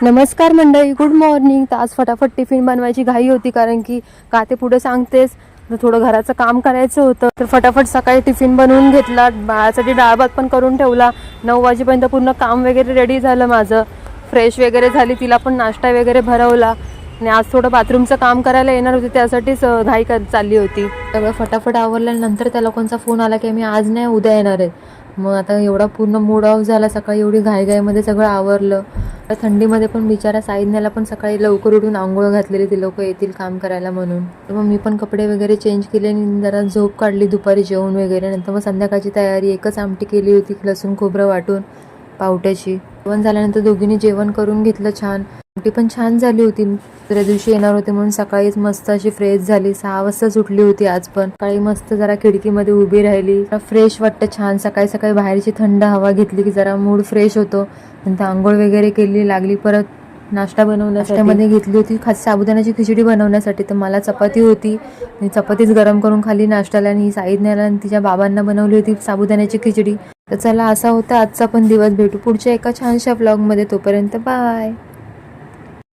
नमस्कार मंडळी, good morning. तर आज फटाफट टिफिन बनवायची घाई होती, कारण की का ते पुढे सांगतेस, तर थोडं घराचं काम करायचं होतं. तर फटाफट सकाळी टिफिन बनवून घेतला, बाळासाठी डाळ भात पण करून ठेवला. 9 वाजेपर्यंत पूर्ण काम वगैरे रेडी झालं माझं. फ्रेश वगैरे झाली, तिला पण नाश्ता वगैरे भरवला. आणि आज थोडं बाथरूमचं काम करायला येणार होते, त्यासाठीच घाई चालली होती. सगळं फटाफट आवरल्यानंतर त्या लोकांचा फोन आला की मी आज नाही, उद्या येणार आहे. मग आता एवढा पूर्ण मूड ऑफ झाला. सकाळी एवढी घाईघाईमध्ये सगळं आवरलं. थंडीमध्ये पण बिचारा साईदण्याला पण सकाळी लवकर उठून आंघोळ घातलेली, ते लोक येतील काम करायला म्हणून. तर मग मी पण कपडे वगैरे चेंज केले आणि जरा झोप काढली दुपारी जेवण वगैरे. नंतर मग संध्याकाळची तयारी, एकच आमटी केली होती लसूण खोबरं वाटून पावट्याची. जेवण झाल्यानंतर दोघींनी जेवण करून घेतलं छान. आमटी पण छान झाली होती. दुसऱ्या दिवशी येणार होते म्हणून सकाळीच मस्त अशी फ्रेश झाली. 6 वाजता सुटली होती आज पण. सकाळी मस्त जरा खिडकीमध्ये उभी राहिली, फ्रेश वाटतं छान. सकाळी सकाळी बाहेरची थंड हवा घेतली की जरा मूड फ्रेश होतो. नंतर आंघोळ वगैरे केली, लागली परत नाश्ता बनवण्यासाठी. घेतली होती साबुदाण्याची खिचडी बनवण्यासाठी. तर मला चपाती होती, चपातीच गरम करून खाली नाश्त्याला. आणि साईदण्याला आणि तिच्या बाबांना बनवली होती साबुदाण्याची खिचडी. तर चला, असा होता आजचा पण दिवस. भेटू पुढच्या एका छानशा व्लॉगमध्ये. तोपर्यंत बाय.